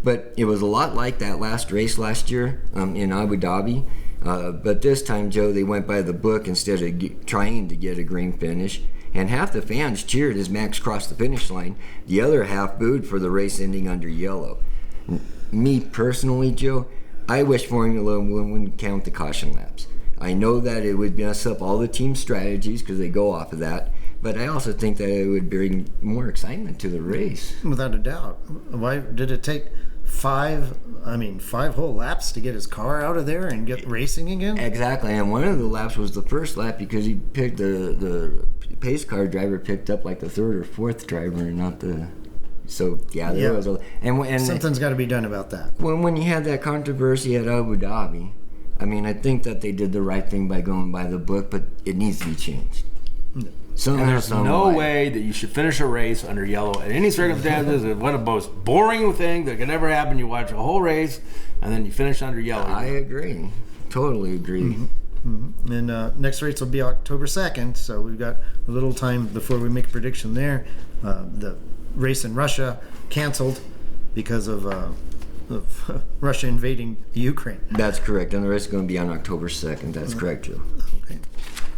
But it was a lot like that last race last year in Abu Dhabi. But this time, Joe, they went by the book instead of trying to get a green finish. And half the fans cheered as Max crossed the finish line. The other half booed for the race ending under yellow. Me personally, Joe, I wish Formula One wouldn't count the caution laps. I know that it would mess up all the team strategies because they go off of that. But I also think that it would bring more excitement to the race. Without a doubt. Why did it take 5 whole laps to get his car out of there and get racing again? Exactly, and one of the laps was the first lap because he picked the pace car driver picked up like the 3rd or 4th driver and not the... So, there was a... And something's got to be done about that. When you had that controversy at Abu Dhabi, I think that they did the right thing by going by the book, but it needs to be changed. And there's no way that you should finish a race under yellow at any circumstances. What the most boring thing that could ever happen. You watch a whole race and then you finish under yellow. I agree. Totally agree. And next race will be October 2nd, so we've got a little time before we make a prediction there. The race in Russia canceled because of Russia invading Ukraine. That's correct, and the race is going to be on October 2nd. That's correct, Joe. Okay.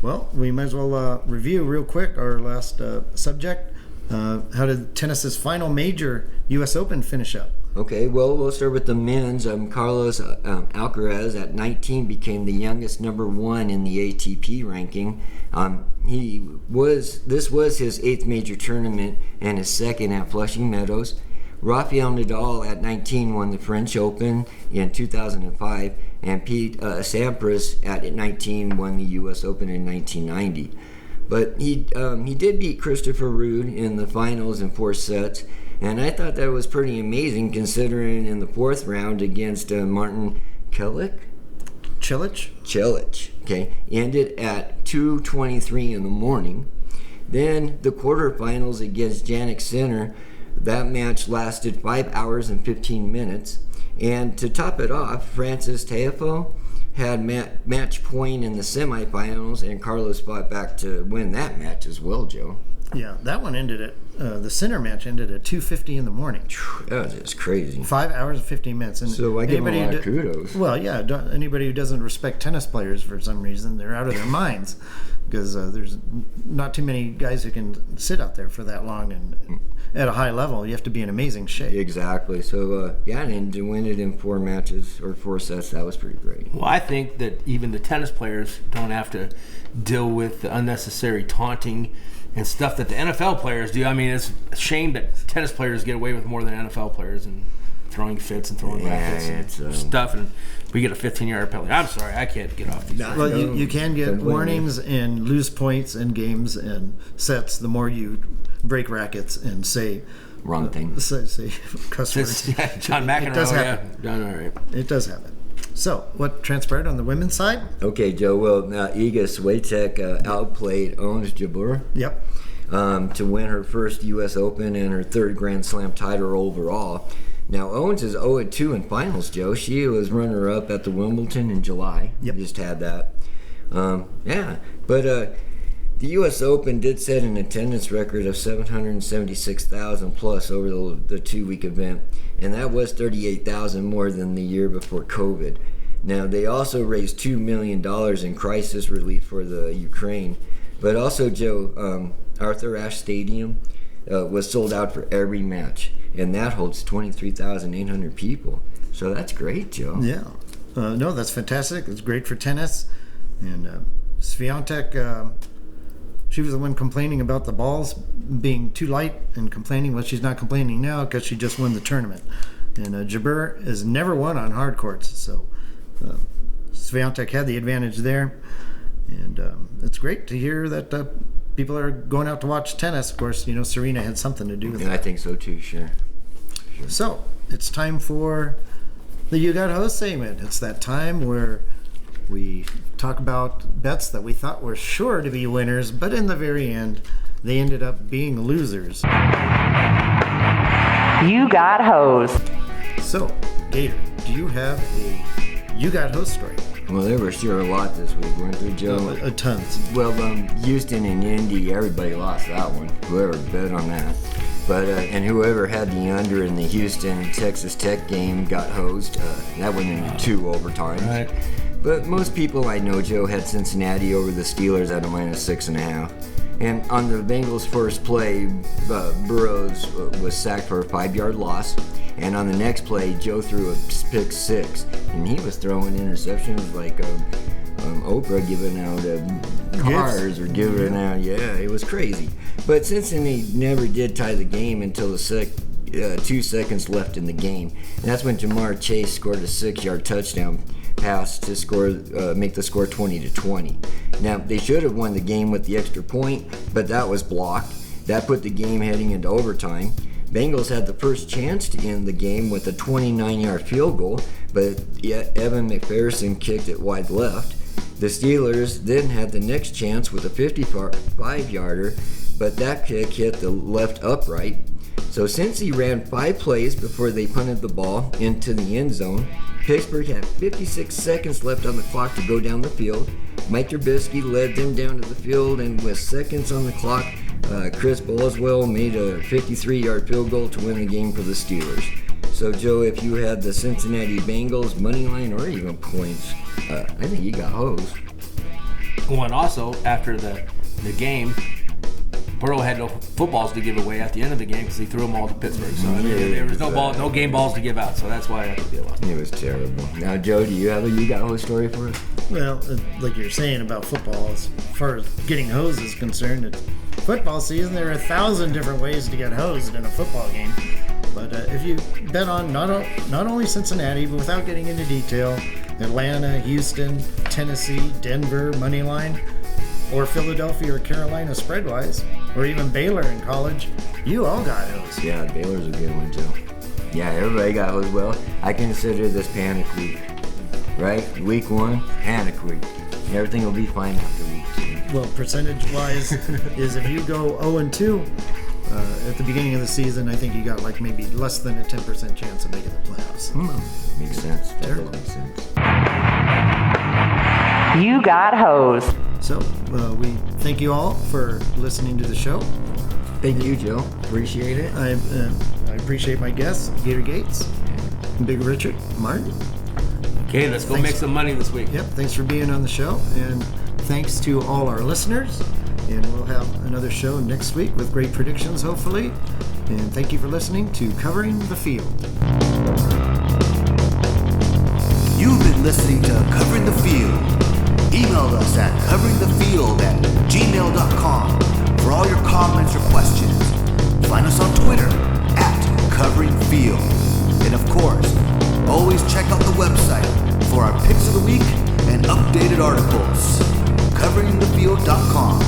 Well, we might as well review real quick our last subject. How did tennis's final major U.S. Open finish up? Okay, well, we'll start with the men's. Carlos Alcaraz at 19 became the youngest number 1 in the ATP ranking. This was his 8th major tournament and his 2nd at Flushing Meadows. Rafael Nadal at 19 won the French Open in 2005, and Pete Sampras at 19 won the U.S. Open in 1990. But he did beat Christopher Ruud in the finals in 4 sets, and I thought that was pretty amazing considering in the 4th round against Martin Cilic, okay, ended at 2:23 in the morning. Then the quarterfinals against Jannik Sinner. That match lasted 5 hours and 15 minutes. And to top it off, Francis Tiafoe had match point in the semifinals, and Carlos fought back to win that match as well, Joe. Yeah, that one ended at the center match ended at 2:50 in the morning. That was just crazy. 5 hours and 15 minutes. And So I give them a lot of kudos. Well, yeah. Anybody who doesn't respect tennis players for some reason, they're out of their minds, because there's not too many guys who can sit out there for that long and at a high level. You have to be in amazing shape. Exactly. So and to win it in 4 matches or 4 sets, that was pretty great. Well, I think that even the tennis players don't have to deal with the unnecessary taunting and stuff that the NFL players do. I mean, it's a shame that tennis players get away with more than NFL players and throwing fits and throwing rackets and stuff, and we get a 15-yard penalty. I'm sorry, I can't get off these. Well, you can get warnings and lose points in games and sets the more you break rackets and say wrong thing. Say cuss words. Yeah, John McEnroe. It does happen. Yeah, done all right. It does happen. So, what transpired on the women's side? Okay, Joe. Well, Iga Swiatek outplayed Ons Jabeur. Yep. To win her first U.S. Open and her 3rd Grand Slam title overall. Now, Owens is 0-2 in finals, Joe. She was runner-up at the Wimbledon in July. Yep. Just had that. But the U.S. Open did set an attendance record of 776,000 plus over the 2-week event, and that was 38,000 more than the year before COVID. Now, they also raised $2 million in crisis relief for the Ukraine. But also, Joe, Arthur Ashe Stadium was sold out for every match, and that holds 23,800 people. So that's great, Joe. Yeah. No, that's fantastic. It's great for tennis. And Swiatek, she was the one complaining about the balls being too light and complaining. Well, she's not complaining now because she just won the tournament. And Jabeur has never won on hard courts, so Swiatek had the advantage there. And it's great to hear that people are going out to watch tennis. Of course, Serena had something to do with it. I think so too, sure. So, it's time for the You Got Host segment. It's that time where we talk about bets that we thought were sure to be winners, but in the very end, they ended up being losers. You Got Host. So, Gator, do you have a You Got Host story? Well, there were sure a lot this week, weren't there, Joe? Tons. Well, Houston and Indy, everybody lost that one. Whoever bet on that. But and whoever had the under in the Houston Texas Tech game got hosed. That went into 2 overtimes. Right. But most people I know, Joe, had Cincinnati over the Steelers at a -6.5. And on the Bengals' first play, Burrows was sacked for a 5-yard loss. And on the next play, Joe threw a pick 6, and he was throwing interceptions like Oprah giving out cars or giving out. Yeah, it was crazy. But Cincinnati never did tie the game until the 2 seconds left in the game, and that's when Jamar Chase scored a 6-yard touchdown pass to score, make the score 20-20. Now they should have won the game with the extra point, but that was blocked. That put the game heading into overtime. Bengals had the first chance to end the game with a 29-yard field goal, but yet Evan McPherson kicked it wide left. The Steelers then had the next chance with a 55-yarder, but that kick hit the left upright. So since he ran 5 plays before they punted the ball into the end zone, Pittsburgh had 56 seconds left on the clock to go down the field. Mike Trubisky led them down to the field, and with seconds on the clock, Chris Boswell made a 53-yard field goal to win the game for the Steelers. So, Joe, if you had the Cincinnati Bengals money line or even points, I think you got hosed. Well, and also, after the game, Burrow had no footballs to give away at the end of the game because he threw them all to Pittsburgh. So I mean, there was no game balls to give out. So that's why I think they lost. It was terrible. Now, Joe, do you have a You Got Hosed story for us? Well, like you're saying about football, as far as getting hosed is concerned, it's football season. There are 1,000 different ways to get hosed in a football game. But if you bet on not only Cincinnati, but without getting into detail, Atlanta, Houston, Tennessee, Denver, money line, or Philadelphia or Carolina spread-wise, or even Baylor in college, you all got hosed. Yeah, Baylor's a good one, Joe. Yeah, everybody got hosed. Well, I consider this panic week, right? Week 1, panic week. Everything will be fine after week 2. Well, percentage-wise, is if you go 0-2 at the beginning of the season, I think you got like maybe less than a 10% chance of making the playoffs. Makes sense. That does make sense. You got hosed. So, we thank you all for listening to the show. Thank you, Joe. Appreciate it. I appreciate my guests, Gator Gates, Big Richard, Martin. Okay, let's go Thanks. make some money this week. Yep, thanks for being on the show, and thanks to all our listeners. And we'll have another show next week with great predictions, hopefully. And thank you for listening to Covering the Field. You've been listening to Covering the Field. Email us at coveringthefield@gmail.com for all your comments or questions. Find us on Twitter @CoveringField. And of course, always check out the website for our picks of the week and updated articles. coveringthefield.com.